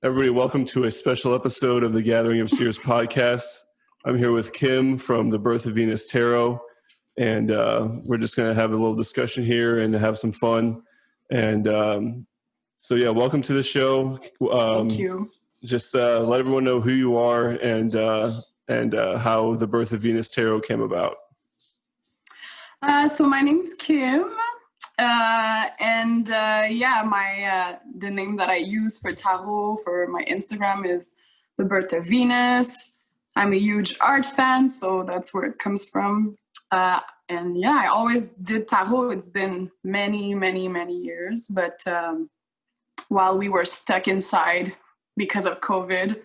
Everybody, welcome to a special episode of the Gathering of Seers podcast. I'm here with Kim from The Birth of Venus Tarot, and we're just going to have a little discussion here and have some fun. And welcome to the show. Thank you. Just let everyone know who you are and how The Birth of Venus Tarot came about. So my name's Kim. The name that I use for tarot for my Instagram is The Birth of Venus. I'm a huge art fan, so that's where it comes from. I always did tarot. It's been many, many, many years. But while we were stuck inside because of COVID,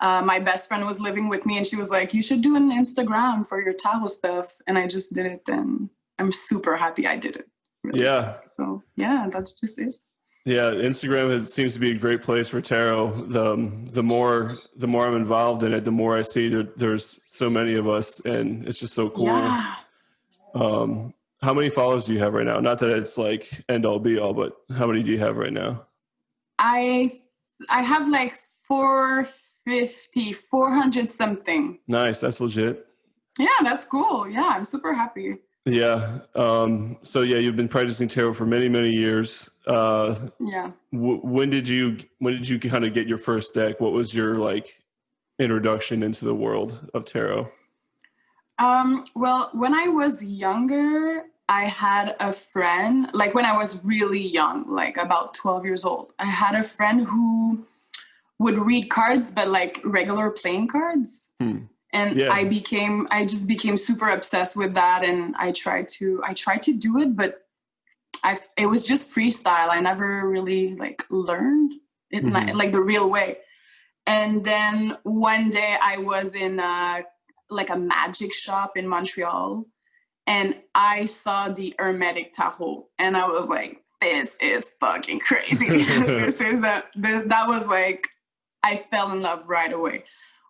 my best friend was living with me and she was like, you should do an Instagram for your tarot stuff. And I just did it, and I'm super happy I did it. Really. Yeah. So yeah, that's just it. Yeah, Instagram seems to be a great place for tarot. The more I'm involved in it, the more I see there's so many of us, and it's just so cool. Yeah. How many followers do you have right now? Not that it's like end all be all, but how many do you have right now? I have like 400 something. Nice, that's legit. Yeah, that's cool. Yeah, I'm super happy. Yeah. You've been practicing tarot for many, many years. Yeah. When did you kind of get your first deck? What was your introduction into the world of tarot? Well, when I was younger, I had a friend, like when I was really young, like about 12 years old, I had a friend who would read cards, but like regular playing cards. And yeah. I just became super obsessed with that, and I tried to do it, but it was just freestyle. I never really learned it like the real way. And then one day I was in a magic shop in Montreal, and I saw the Hermetic Tarot, and I was like, this is fucking crazy. That was like, I fell in love right away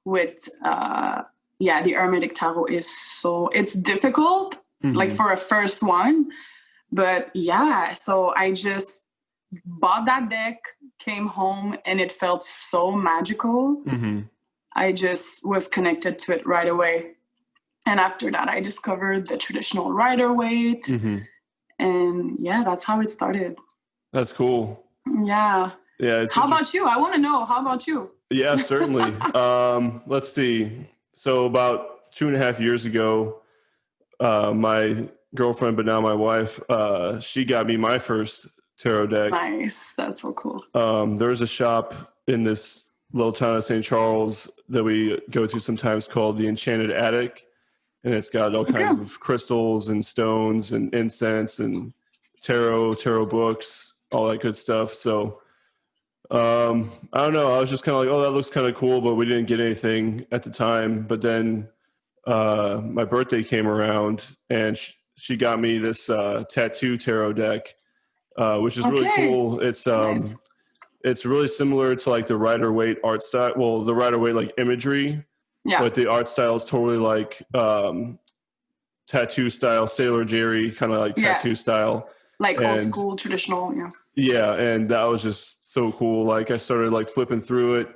with the Hermetic Tarot it's difficult, like for a first one, but yeah, so I just bought that deck, came home, and it felt so magical. I just was connected to it right away, and after that I discovered the traditional Rider-Waite, and yeah, that's how it started. That's cool. Yeah. How about you? I want to know, how about you? Yeah, certainly. Let's see. So about 2.5 years ago, my girlfriend, but now my wife, she got me my first tarot deck. Nice. That's so cool. There's a shop in this little town of St. Charles that we go to sometimes called the Enchanted Attic. And it's got all kinds of crystals and stones and incense and tarot books, all that good stuff. So I don't know. I was just kind of like, oh, that looks kind of cool, but we didn't get anything at the time. But then my birthday came around, and she got me this tattoo tarot deck, which is really cool. It's nice. It's really similar to like the Rider-Waite art style. Well, the Rider-Waite imagery, but the art style is totally like tattoo style, Sailor Jerry kind of tattoo style, old school traditional. Yeah, and that was just so cool. Like I started flipping through it,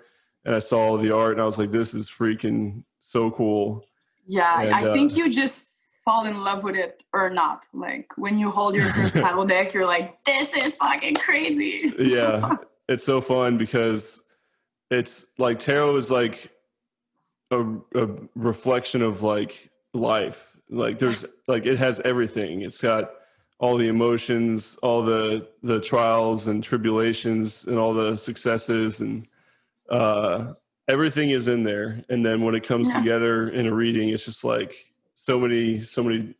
and I saw the art, and I was like, this is freaking so cool. Yeah, and I think you just fall in love with it or not. Like when you hold your first tarot deck, you're like, this is fucking crazy. Yeah, it's so fun because it's like tarot is like a reflection of life. There's it has everything. It's got all the emotions, all the trials and tribulations, and all the successes, and everything is in there. And then when it comes together in a reading, it's just like so many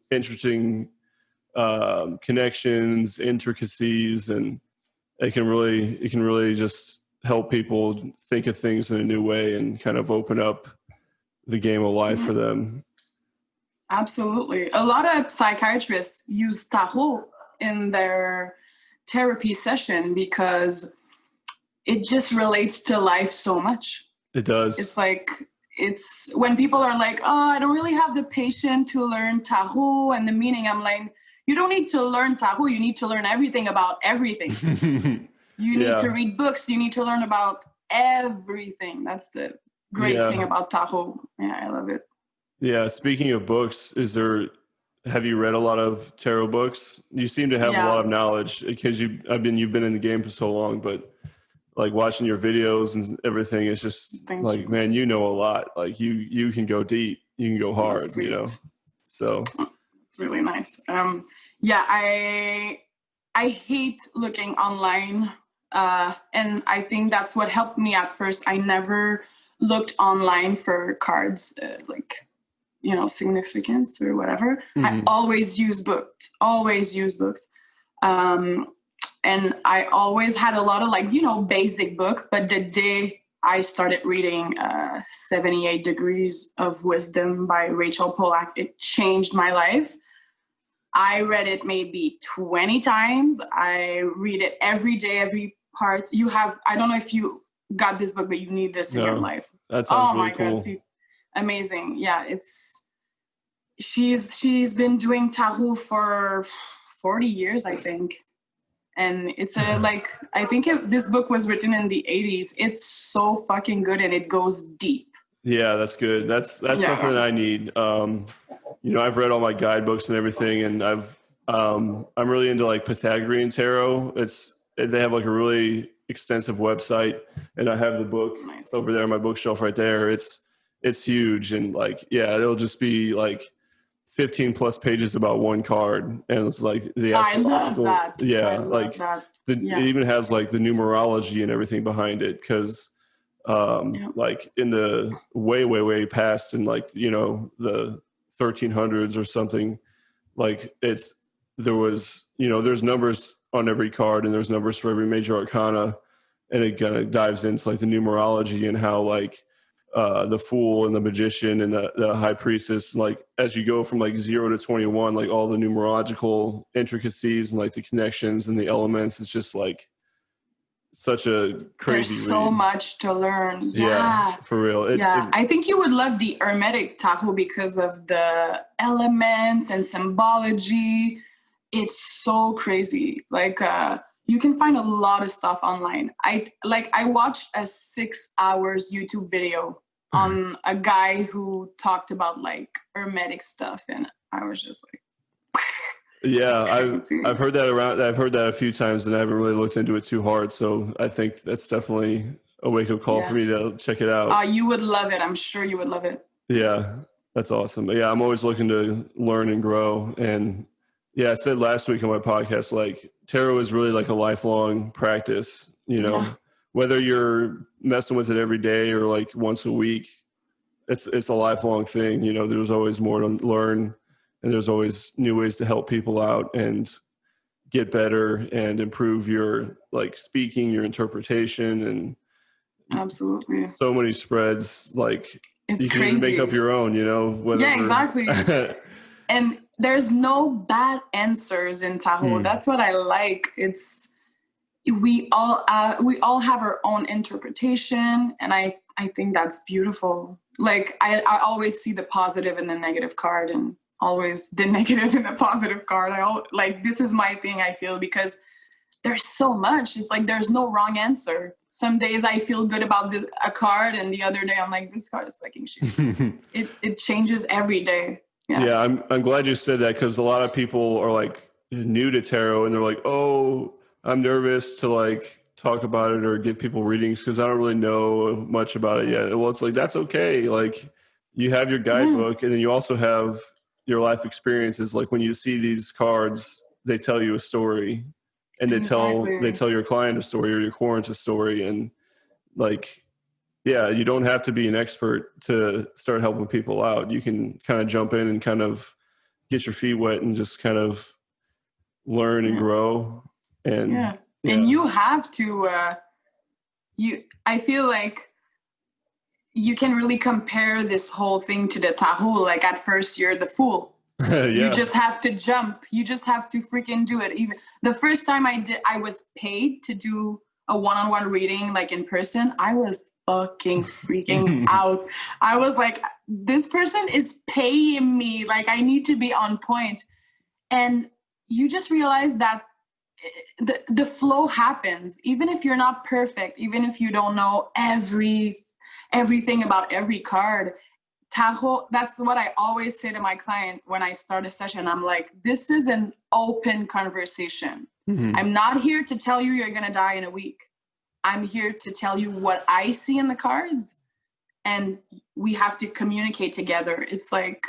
interesting connections, intricacies, and it can really just help people think of things in a new way and kind of open up the game of life for them. Absolutely. A lot of psychiatrists use tarot in their therapy session because it just relates to life so much. It does. It's when people are like, oh, I don't really have the patience to learn tarot and the meaning. I'm like, you don't need to learn tarot. You need to learn everything about everything. You need to read books. You need to learn about everything. That's the great thing about tarot. Yeah, I love it. Yeah. Speaking of books, have you read a lot of tarot books? You seem to have a lot of knowledge because you've been in the game for so long, but like watching your videos and everything, it's just man, you know a lot. Like you can go deep, you can go hard, you know? So it's really nice. Yeah, I hate looking online. And I think that's what helped me at first. I never looked online for cards, like, you know, significance or whatever. I always use books. And I always had a lot of like, you know, basic book, but the day I started reading 78 Degrees of Wisdom by Rachel Pollack, it changed my life. I read it maybe 20 times. I read it every day, every part. I don't know if you got this book, but you need this in your life. That sounds really cool. God, see, amazing. Yeah, she's been doing tarot for 40 years, I think. And it's I think this book was written in the 80s. It's so fucking good and it goes deep. Yeah, that's good. That's something that I need. You know, I've read all my guidebooks and everything, and I'm really into like Pythagorean tarot. They have like a really extensive website, and I have the book over there on my bookshelf right there. It's huge, and like, yeah, it'll just be like 15 plus pages about one card, and it's like I love that. Yeah, it even has like the numerology and everything behind it, because like in the way past, in like, you know, the 1300s or something, like there was, you know, there's numbers on every card and there's numbers for every major arcana, and it kind of dives into like the numerology and how like the Fool and the Magician and the High Priestess, like as you go from like 0 to 21, like all the numerological intricacies and like the connections and the elements, it's just like such a crazy There's so much to learn. Yeah, for real. I think you would love the Hermetic tarot because of the elements and symbology. It's so crazy. Like you can find a lot of stuff online. I watched a 6 hours YouTube video on a guy who talked about like Hermetic stuff, and I was just like, yeah, I've heard that I've heard that a few times, and I haven't really looked into it too hard. So I think that's definitely a wake-up call for me to check it out. You would love it. I'm sure you would love it. Yeah, that's awesome. But yeah, I'm always looking to learn and grow. And yeah, I said last week on my podcast, like tarot is really like a lifelong practice, you know, whether you're messing with it every day or like once a week, it's a lifelong thing. You know, there's always more to learn, and there's always new ways to help people out and get better and improve your like speaking, your interpretation, and absolutely so many spreads. Like it's you can crazy. even make up your own, you know. Yeah, exactly. And there's no bad answers in tarot. That's what I like. We all have our own interpretation, and I think that's beautiful. Like I always see the positive in the negative card, and always the negative in the positive card. This is my thing, I feel, because there's so much. It's like there's no wrong answer. Some days I feel good about a card, and the other day I'm like, this card is fucking shit. It changes every day. Yeah, I'm glad you said that, because a lot of people are like new to tarot and they're like, oh, I'm nervous to like talk about it or give people readings because I don't really know much about it yet. Well, it's like, that's okay. Like you have your guidebook, and then you also have your life experiences. Like when you see these cards, they tell you a story, and they tell your client a story or your client a story. And like, yeah, you don't have to be an expert to start helping people out. You can kind of jump in and kind of get your feet wet and just kind of learn and grow. And and you have to I feel like you can really compare this whole thing to the tarot. Like at first you're the fool. You just have to jump. You just have to freaking do it. Even the first time I was paid to do a one-on-one reading, like in person, I was fucking freaking out. I was like, this person is paying me. Like I need to be on point. And you just realize that the flow happens. Even if you're not perfect, even if you don't know everything about every card, tarot, that's what I always say to my client when I start a session. I'm like, this is an open conversation. Mm-hmm. I'm not here to tell you you're going to die in a week. I'm here to tell you what I see in the cards, and we have to communicate together. It's like,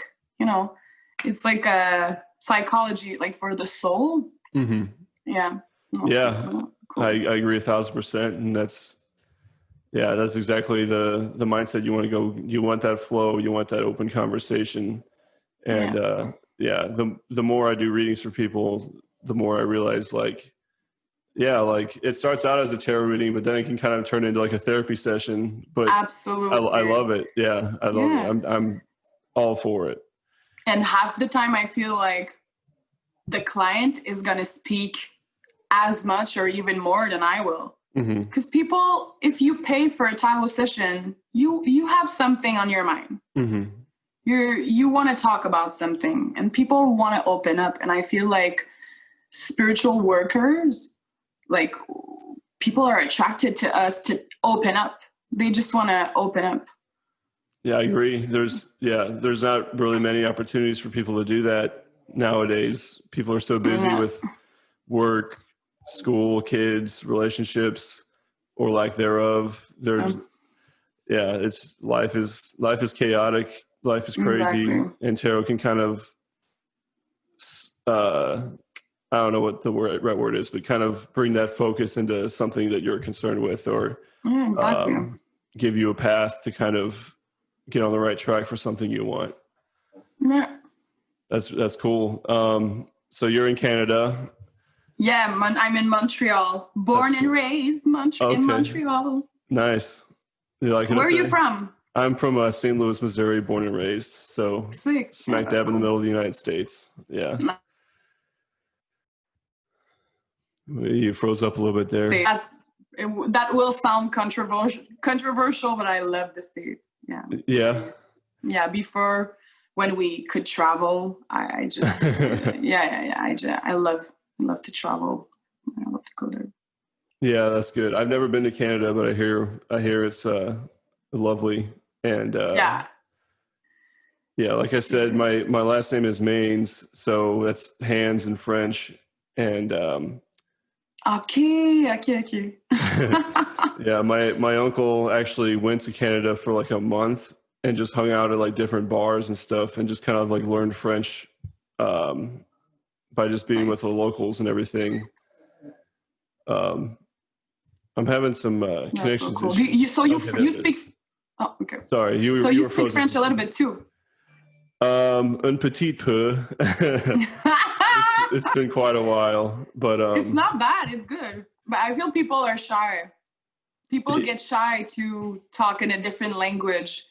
it's like a psychology, like for the soul. Mm-hmm. Yeah. Yeah. Cool. I agree 1,000%. And that's exactly the mindset you want to go. You want that flow. You want that open conversation. And the more I do readings for people, the more I realize like it starts out as a tarot reading, but then it can kind of turn into like a therapy session. But absolutely, I love it. Yeah, I love it. I'm all for it. And half the time I feel like the client is going to speak as much or even more than I will. Because people, if you pay for a tarot session, you have something on your mind. Mm-hmm. You want to talk about something, and people want to open up. And I feel like spiritual workers, like people are attracted to us to open up. They just want to open up. Yeah, I agree. There's not really many opportunities for people to do that nowadays. People are so busy with work, school, kids, relationships, or lack thereof. It's life is chaotic. Life is crazy. Exactly. And tarot can kind of, I don't know what the right word is, but kind of bring that focus into something that you're concerned with, or give you a path to kind of get on the right track for something you want. Yeah. That's cool. So you're in Canada. Yeah, I'm in Montreal. Born and raised in Montreal. Nice. You like it? Where are you from? I'm from St. Louis, Missouri, born and raised. So smack dab in the middle of the United States. Yeah. You froze up a little bit there. That will sound controversial, but I love the States. Yeah. Yeah. Yeah. Before, when we could travel, I just I love to travel. I love to go there. Yeah, that's good. I've never been to Canada, but I hear it's lovely. And like I said, my last name is Maines, so that's hands in French. And Okay. yeah, my uncle actually went to Canada for like a month and just hung out at like different bars and stuff, and just kind of like learned French by just being with the locals and everything. I'm having some connections. So cool. You speak? Oh, okay. Sorry, you speak French a little bit too. Un petit peu. It's been quite a while, but it's not bad. It's good, but I feel people are shy. People get shy to talk in a different language,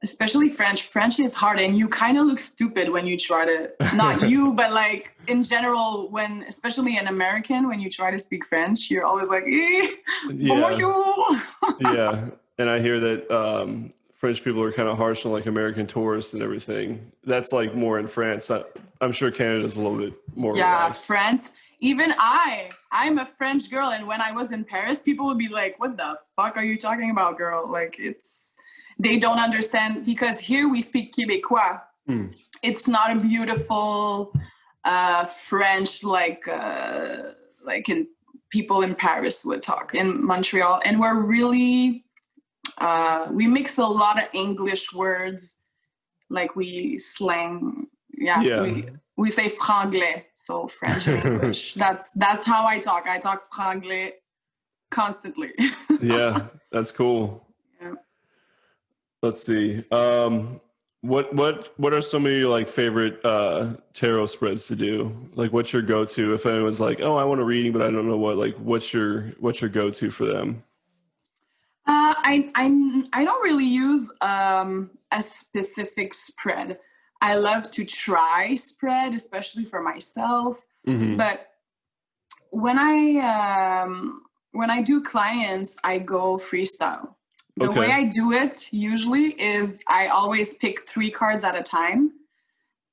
especially French. French is hard, and you kind of look stupid when you try to, not you, but like in general, especially an American, when you try to speak French, you're always like, bonjour. Yeah. And I hear that French people are kind of harsh on like American tourists and everything. That's like more in France. I'm sure Canada's a little bit more relaxed. France. Even I'm a French girl, and when I was in Paris, people would be like, what the fuck are you talking about, girl? Like, they don't understand, because here we speak Quebecois. It's not a beautiful French like in people in Paris would talk in Montreal. And we're really we mix a lot of English words, like we slang. We say franglais, so French and English. That's how I talk. I talk franglais constantly. Yeah, that's cool. Yeah. Let's see. What are some of your like favorite tarot spreads to do? Like, what's your go-to if anyone's like, oh, I want a reading, but I don't know what? Like, what's your go-to for them? I don't really use a specific spread. I love to try spread, especially for myself. Mm-hmm. But when I do clients, I go freestyle. The way I do it usually is I always pick 3 cards at a time,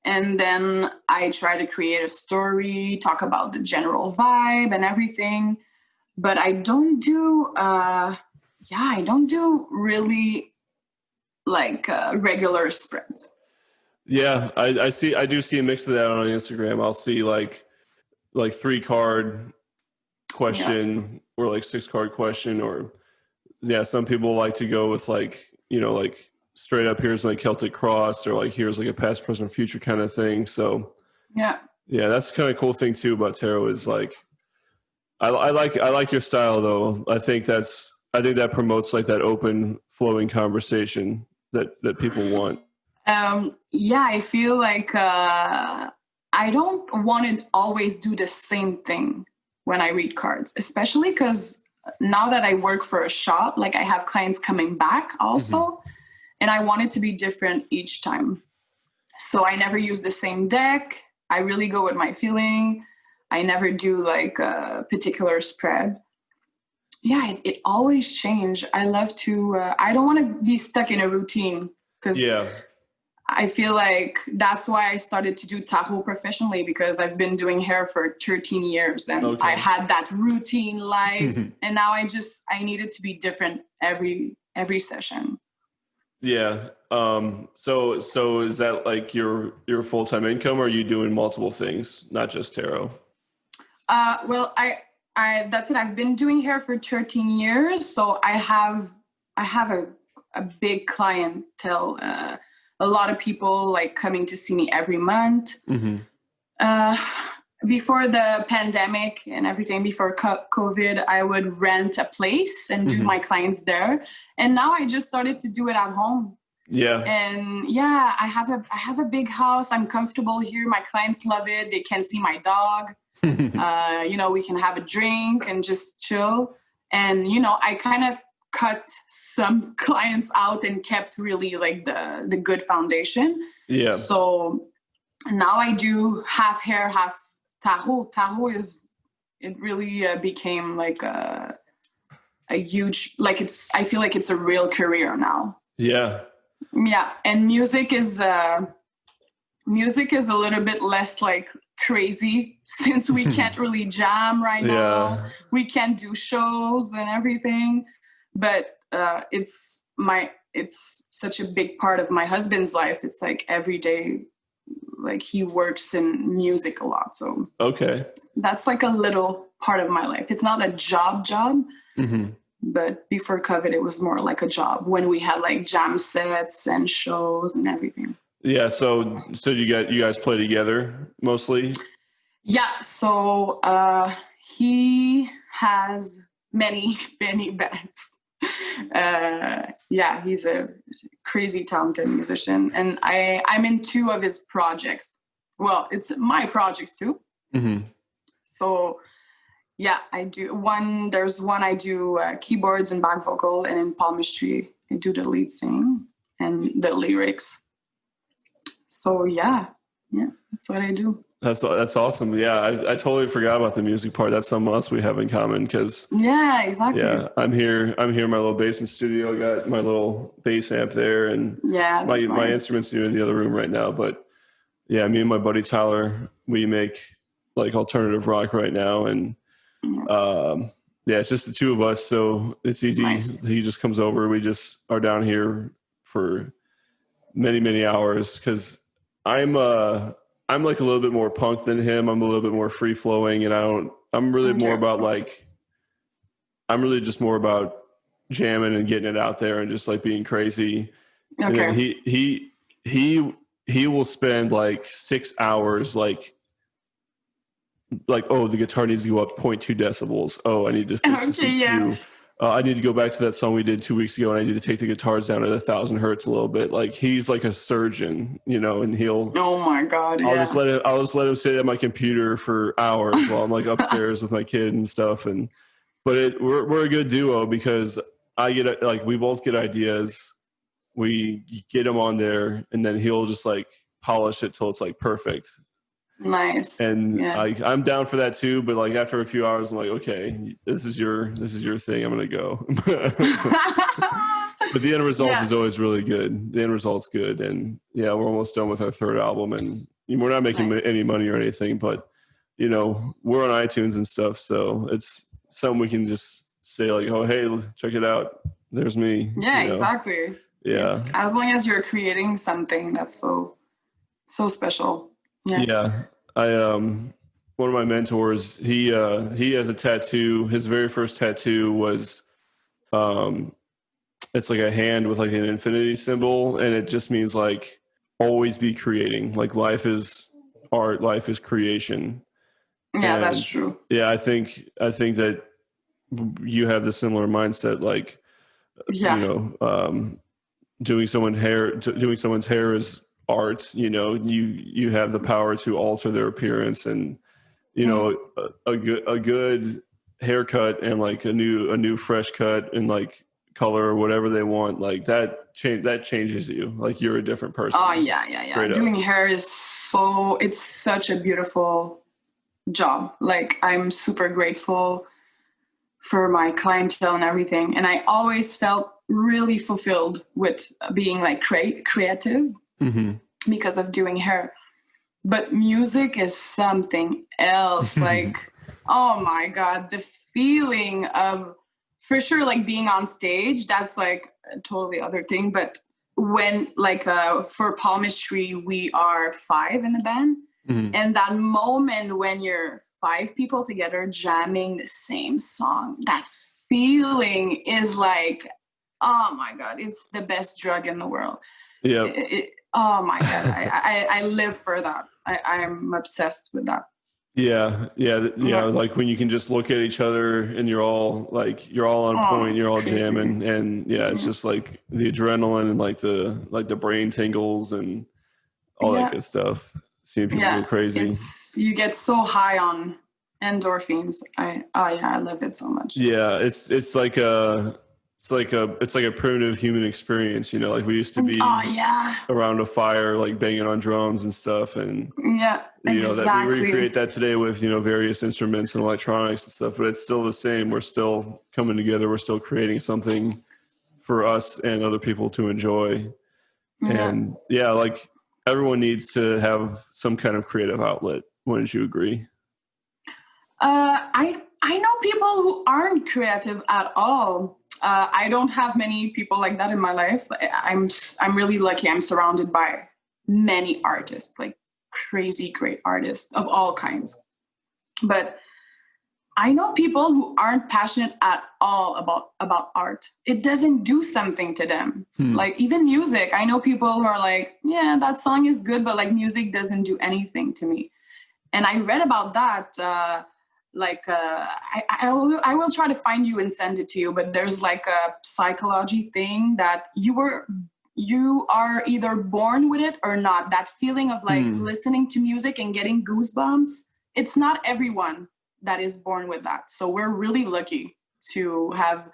And then I try to create a story, talk about the general vibe and everything. But I don't do, I don't do really like regular spreads. Yeah, I do see a mix of that on Instagram. I'll see like 3-card question or like 6-card question, or some people like to go with like, like straight up, here's my Celtic cross, or like here's like a past, present, future kind of thing. So yeah, that's kind of cool thing too about tarot is like I like your style though. I think that promotes like that open flowing conversation that people want. I feel like I don't want to always do the same thing when I read cards, especially because now that I work for a shop, like I have clients coming back also, and I want it to be different each time. So I never use the same deck. I really go with my feeling. I never do like a particular spread. Yeah, it always change. I love to, I don't want to be stuck in a routine because I feel like that's why I started to do tarot professionally, because I've been doing hair for 13 years and I had that routine life. And now I need it to be different every session. Yeah. So is that like your full-time income, or are you doing multiple things, not just tarot? Well, I that's it. I've been doing hair for 13 years. So I have a big clientele, a lot of people like coming to see me every month. Before the pandemic and everything, before COVID, I would rent a place and do my clients there. And now I just started to do it at home. Yeah. And I have a big house. I'm comfortable here. My clients love it. They can see my dog. We can have a drink and just chill. And, I kind of cut some clients out and kept really like the good foundation. Yeah. So now I do half hair, half tarot. Tarot it really became like a huge, like I feel like it's a real career now. Yeah. Yeah. And music is a little bit less like crazy since we can't really jam right now. We can't do shows and everything, but it's such a big part of my husband's life. It's like every day, like he works in music a lot. So that's like a little part of my life. It's not a job, but before COVID, it was more like a job when we had like jam sets and shows and everything. Yeah. So you guys play together mostly? Yeah. So he has many, many bands. He's a crazy talented musician, and I'm in 2 of his projects. Well, it's my projects too. So I do one. There's one I do keyboards and back vocal, and in palmistry I do the lead singing and the lyrics. So that's what I do. That's awesome. Yeah, I totally forgot about the music part. That's something else we have in common because exactly. Yeah, I'm here in my little basement studio. I got my little bass amp there, and my instruments are in the other room right now. But me and my buddy Tyler, we make like alternative rock right now, and it's just the 2 of us, so it's easy. Nice. He just comes over. We just are down here for many, many hours because I'm like a little bit more punk than him. I'm a little bit more free flowing, and I'm really more about like, I'm really just more about jamming and getting it out there and just like being crazy. Okay. And then he will spend like 6 hours like, oh, the guitar needs to go up 0.2 decibels. Oh, I need to fix the EQ. Yeah. I need to go back to that song we did 2 weeks ago, and I need to take the guitars down at 1,000 hertz a little bit. Like he's like a surgeon, and he'll. Oh my God! I'll just let him sit at my computer for hours while I'm like upstairs with my kid and stuff. But we're a good duo because we both get ideas, we get him on there, and then he'll just like polish it till it's like perfect. Nice. And I'm down for that too, but like after a few hours I'm like, okay, this is your thing, I'm gonna go. But the end result is always really good. The end result's good, and we're almost done with our 3rd album, and we're not making any money or anything, but we're on iTunes and stuff, so it's something we can just say like, oh, hey, check it out. There's me. Yeah, exactly. Yeah. As long as you're creating something that's so special. Yeah. Yeah. One of my mentors, he has a tattoo. His very first tattoo was, it's like a hand with like an infinity symbol, and it just means like always be creating. Like life is art, life is creation. Yeah, that's true. Yeah, I think that you have the similar mindset. Like, doing someone's hair is art. You have the power to alter their appearance, and a good haircut and like a new fresh cut and like color or whatever they want, like that changes you. Like you're a different person. Oh yeah. Doing hair is it's such a beautiful job. Like I'm super grateful for my clientele and everything, and I always felt really fulfilled with being like creative because of doing hair. But music is something else. Like, oh my God, the feeling of, for sure, like being on stage, that's like a totally other thing. But when like for Palmistry, we are 5 in the band. And that moment when you're 5 people together jamming the same song, that feeling is like, oh my God, it's the best drug in the world. Yeah. Oh my God, I live for that. I'm obsessed with that. Yeah. Like when you can just look at each other and you're all on point, you're all crazy. Jamming, and it's just like the adrenaline and like the brain tingles and all that good stuff. Seeing people go crazy. You get so high on endorphins. I love it so much. Yeah, it's like a primitive human experience, like we used to be around a fire, like banging on drums and stuff, and exactly. That we recreate that today with various instruments and electronics and stuff, but it's still the same. We're still coming together, we're still creating something for us and other people to enjoy. And like everyone needs to have some kind of creative outlet. Wouldn't you agree? I know people who aren't creative at all. I don't have many people like that in my life. I'm really lucky. I'm surrounded by many artists, like crazy great artists of all kinds. But I know people who aren't passionate at all about art. It doesn't do something to them. Like even music. I know people who are like, yeah, that song is good, but like music doesn't do anything to me. And I read about that. I will try to find you and send it to you, but there's like a psychology thing that you are either born with it or not. That feeling of like listening to music and getting goosebumps. It's not everyone that is born with that. So we're really lucky to have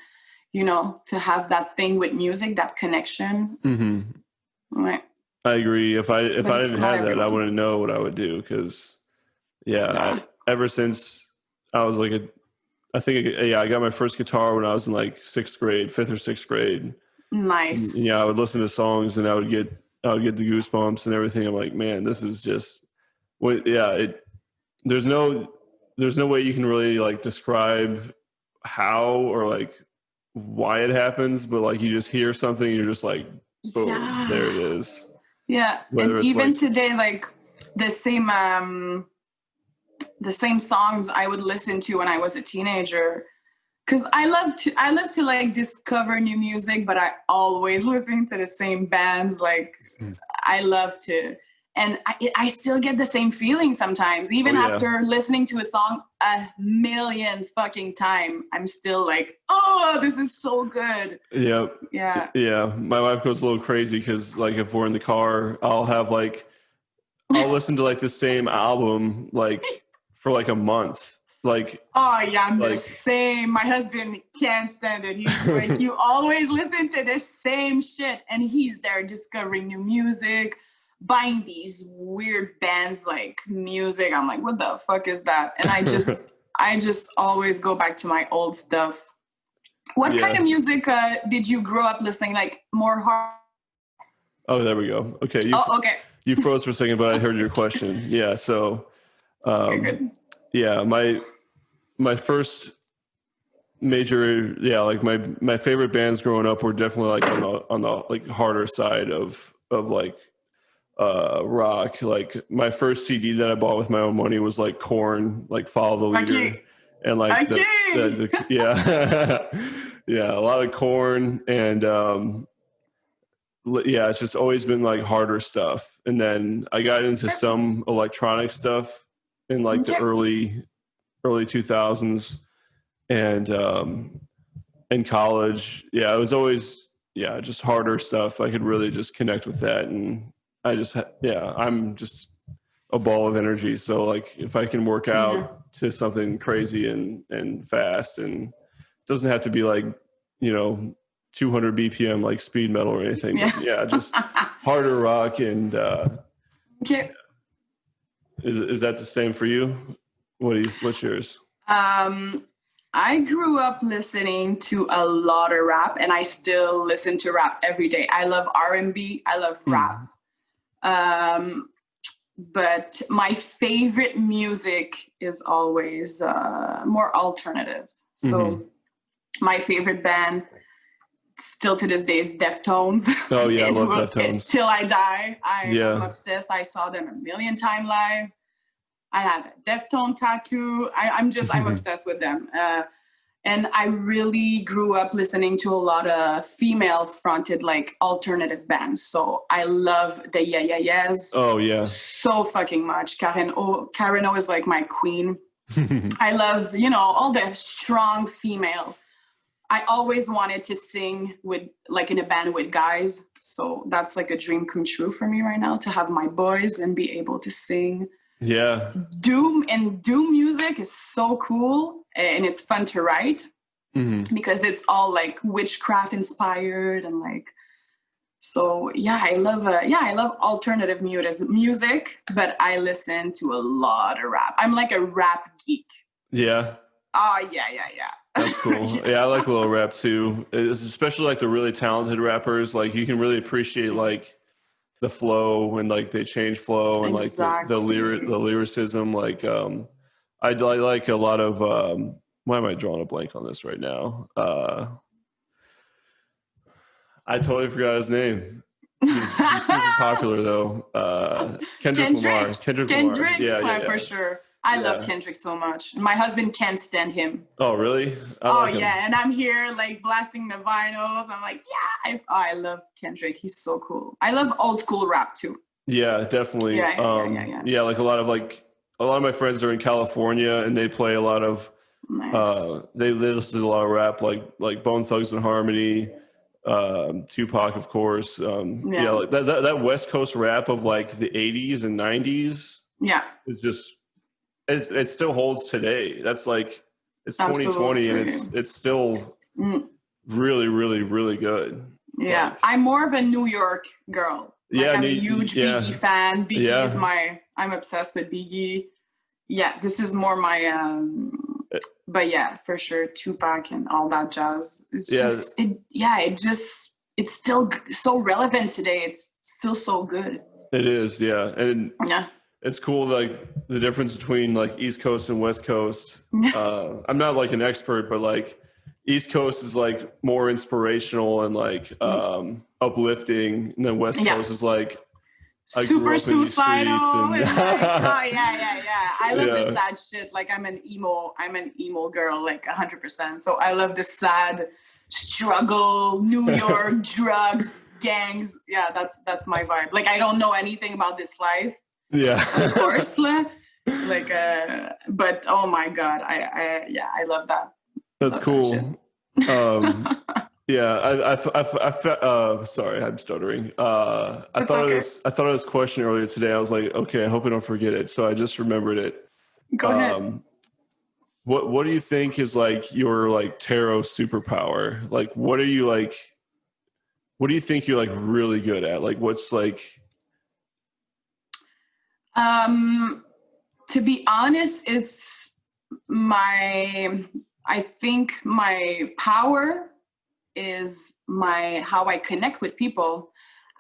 that thing with music, that connection. Right. I agree. If I didn't have that, I wouldn't know what I would do. Cause ever since I was like I got my first guitar when I was in like 5th or 6th grade. Nice. I would listen to songs and I would get the goosebumps and everything. I'm like, man, this is just there's no way you can really like describe how or like why it happens, but like you just hear something and you're just like, boom, there it is. Yeah. And even today, like the same songs I would listen to when I was a teenager, because I love to like discover new music, but I always listen to the same bands. Like I love to, and I still get the same feeling sometimes, even after listening to a song 1,000,000 fucking times. I'm still like, oh, this is so good. Yeah. My wife goes a little crazy because like if we're in the car, I'll listen to like the same album like for like a month. Like, oh yeah, I'm the same. My husband can't stand it. He's like, you always listen to the same shit, and he's there discovering new music, buying these weird bands like music. I'm like, what the fuck is that? And I just always go back to my old stuff. What kind of music did you grow up listening? Like more hard? Oh, there we go. Okay. Okay. You froze for a second, but I heard your question. Yeah. So, Okay, good. yeah, my first major, like my favorite bands growing up were definitely like on the like harder side of like rock. Like my first CD that I bought with my own money was like Korn, like Follow the Leader, Okay. and like the yeah yeah, a lot of Korn, and yeah, it's just always been like harder stuff. And then I got into some electronic stuff in like the early 2000s, and in college, yeah, it was always just harder stuff. I could really just connect with that, and I'm just a ball of energy. So like if I can work out to something crazy and fast, and it doesn't have to be like 200 BPM like speed metal or anything, but just harder rock. And is that the same for you? What's yours? I grew up listening to a lot of rap, and I still listen to rap every day. I love R&B. I love rap. But my favorite music is always more alternative. So my favorite band still to this day is Deftones. Oh yeah, I love Deftones. Till I die. I'm obsessed. I saw them 1,000,000 times live. I have a Deftone tattoo. I'm obsessed with them. And I really grew up listening to a lot of female-fronted, like, alternative bands. So I love the Yeah Yeah Yeahs. Oh, yeah. So fucking much. Karen O is, like, my queen. I love, all the strong female. I always wanted to sing with, like, in a band with guys. So that's, like, a dream come true for me right now, to have my boys and be able to sing. Yeah. Doom music is so cool, and it's fun to write because it's all like witchcraft inspired, and like, so I love alternative music, but I listen to a lot of rap. I'm like a rap geek. Yeah. Oh yeah. That's cool. Yeah, I like a little rap too. It's especially like the really talented rappers. Like you can really appreciate like the flow, and like they change flow, and like the lyricism. Like I like a lot of why am I drawing a blank on this right now? I totally forgot his name. He's super popular though. Kendrick Lamar. Kendrick Lamar. Yeah, for sure. I love Kendrick so much. My husband can't stand him. Oh, really? And I'm here like blasting the vinyls. I'm like, I love Kendrick. He's so cool. I love old school rap too. Yeah, definitely. Yeah, like a lot of my friends are in California, and they play a lot of they listen to a lot of rap, like Bone Thugs and Harmony, Tupac, of course. Like that West Coast rap of like the 80s and 90s. Yeah. It's just it still holds today. That's like it's 2020, and it's still really, really, really good. Yeah. Like, I'm more of a New York girl. Like, I'm a huge Biggie fan. Biggie is I'm obsessed with Biggie. Yeah, this is more my but yeah, for sure, Tupac and all that jazz. It's it's still so relevant today. It's still so good. It is, yeah. And it's cool, like the difference between like East Coast and West Coast. I'm not like an expert, but like East Coast is like more inspirational and like uplifting, and then West Coast is like super suicidal. And I love the sad shit. Like I'm an emo girl, like 100%. So I love the sad struggle, New York, drugs, gangs. Yeah, that's my vibe. Like I don't know anything about this life. Yeah. Of course. But oh my God, I love that. That's cool. Yeah, sorry, I'm stuttering. I thought of this question earlier today. I was like, okay, I hope I don't forget it. So I just remembered it. Go ahead. What do you think is like your like tarot superpower? Like, what do you think you're like really good at? Like, what's like? To be honest, it's I think my power is how I connect with people.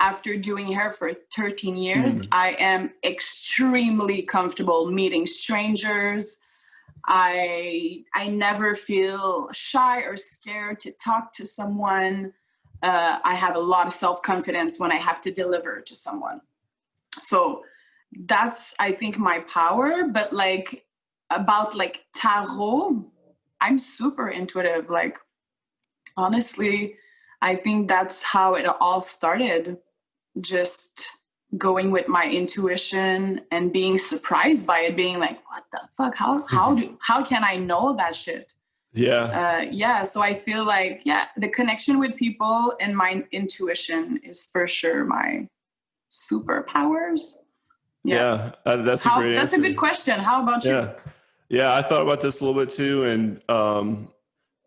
after doing hair for 13 years, I am extremely comfortable meeting strangers. I never feel shy or scared to talk to someone. I have a lot of self-confidence when I have to deliver to someone. So that's, I think, my power. But like about like tarot, I'm super intuitive. Like, honestly, I think that's how it all started. Just going with my intuition and being surprised by it, being like, what the fuck? How can I know that shit? Yeah. So I feel like, the connection with people and my intuition is for sure my superpowers. That's a great answer. That's a good question. How about you? Yeah, I thought about this a little bit too, and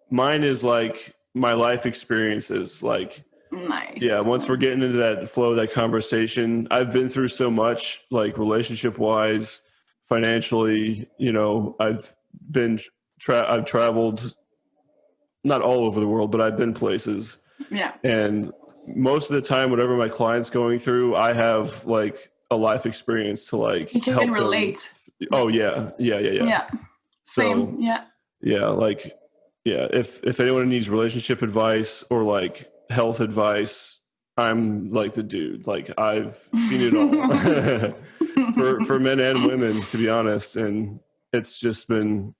mine is like my life experiences. Like, nice. Yeah, once we're getting into that flow of that conversation, I've been through so much, like relationship-wise, financially. I've traveled not all over the world, but I've been places. Yeah. And most of the time, whatever my client's going through, I have like a life experience to like you can help relate. them. Oh yeah. Yeah. Same. So, if anyone needs relationship advice or like health advice, I'm like the dude. Like, I've seen it all for men and women, to be honest. And it's just been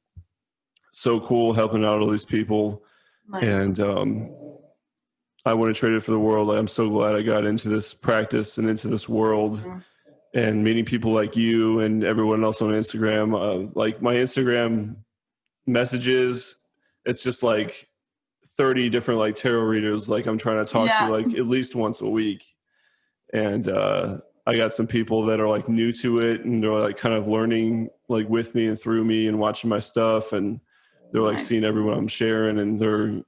so cool helping out all these people. Nice. And I wouldn't trade it for the world. Like, I'm so glad I got into this practice and into this world. And meeting people like you and everyone else on Instagram. Like, my Instagram messages, it's just like 30 different like tarot readers like I'm trying to talk to like at least once a week. And I got some people that are like new to it, and they're like kind of learning like with me and through me and watching my stuff, and they're like seeing everyone I'm sharing, and they're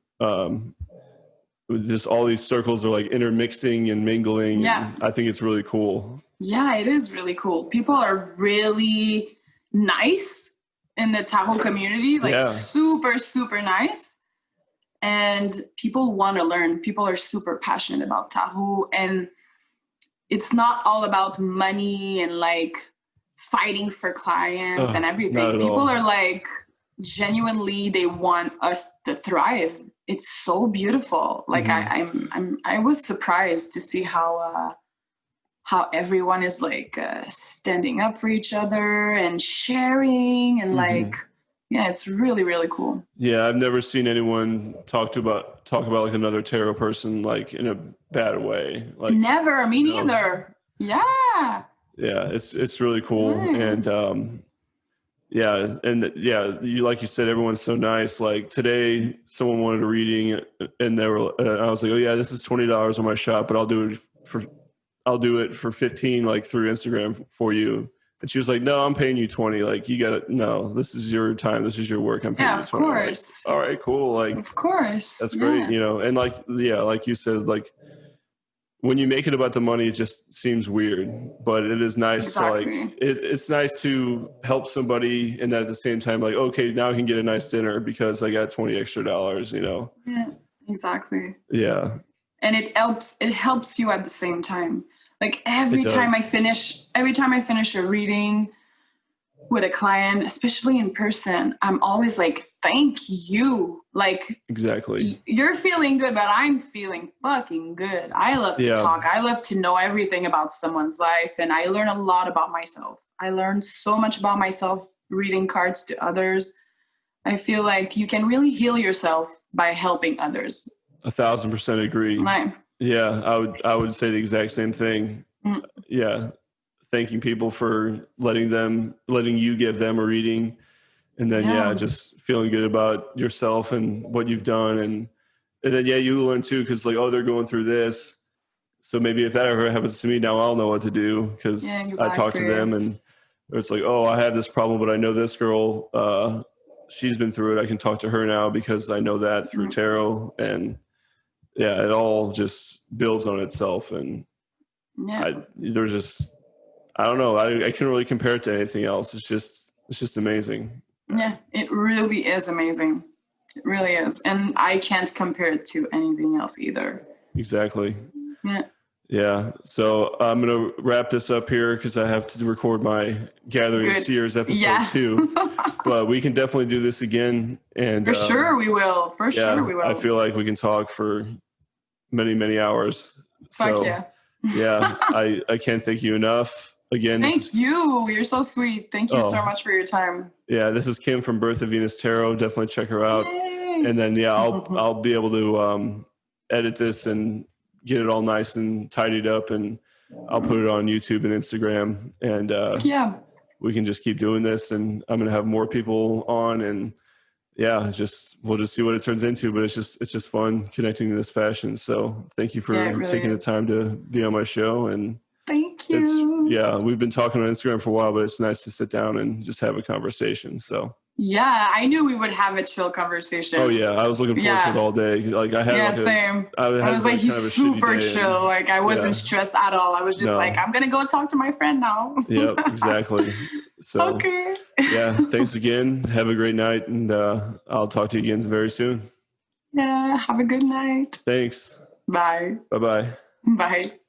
just all these circles are like intermixing and mingling. And I think it's really cool. Yeah, it is really cool. People are really nice in the tarot community, like super, super nice. And people want to learn. People are super passionate about tarot. And it's not all about money and like fighting for clients and everything. People are like, genuinely, they want us to thrive. It's so beautiful. Like I was surprised to see how everyone is like standing up for each other and sharing and like, it's really, really cool. Yeah, I've never seen anyone talk about like another tarot person like in a bad way. Like, never, me neither. Yeah, it's really cool. And you, like you said, everyone's so nice. Like, today someone wanted a reading, and they were I was like, oh yeah, this is $20 on my shop, but I'll do it for 15 like through Instagram for you. And she was like, no, I'm paying you 20. Like, you got to, no, this is your time. This is your work. I'm paying you 20. Of course. Like, all right, cool. Like, of course. That's great. And like, like you said, like when you make it about the money, it just seems weird, but it is nice to like, it's nice to help somebody. And then at the same time, like, okay, now I can get a nice dinner because I got $20 extra, Yeah, exactly. Yeah. And it helps you at the same time. Like every time I finish a reading with a client, especially in person, I'm always like, thank you. Like, exactly. You're feeling good, but I'm feeling fucking good. I love to talk. I love to know everything about someone's life. And I learn a lot about myself. I learned so much about myself reading cards to others. I feel like you can really heal yourself by helping others. 1,000% agree. Right. Yeah, I would say the exact same thing. Yeah. Thanking people for letting you give them a reading, and then just feeling good about yourself and what you've done, and then you learn too, because like, oh, they're going through this, so maybe if that ever happens to me, now I'll know what to do, because I talk to them, and it's like, oh, I have this problem, but I know this girl, she's been through it. I can talk to her now because I know that through tarot, and it all just builds on itself, and I don't know. I can't really compare it to anything else. It's just amazing. Yeah, it really is amazing. It really is. And I can't compare it to anything else either. Exactly. Yeah. So I'm going to wrap this up here because I have to record my Gathering of Seers episode 2. But we can definitely do this again. And for sure we will. For sure we will. I feel like we can talk for many, many hours. Fuck so, yeah. Yeah. I can't thank you enough. Again, thank you. You're so sweet. Thank you so much for your time. Yeah, this is Kim from Birth of Venus Tarot. Definitely check her out. Yay. And then I'll be able to edit this and get it all nice and tidied up, and I'll put it on YouTube and Instagram. And we can just keep doing this. And I'm gonna have more people on, and we'll just see what it turns into. But it's just fun connecting in this fashion. So thank you for taking the time to be on my show. And thank you. We've been talking on Instagram for a while, but it's nice to sit down and just have a conversation. So yeah, I knew we would have a chill conversation. Oh yeah, I was looking forward to it all day. Like I had same. I was like, he's super chill. Like I wasn't stressed at all. I was just like, I'm gonna go talk to my friend now. Yep, exactly. So okay. Thanks again. Have a great night, and I'll talk to you again very soon. Yeah, have a good night. Thanks. Bye. Bye-bye. Bye.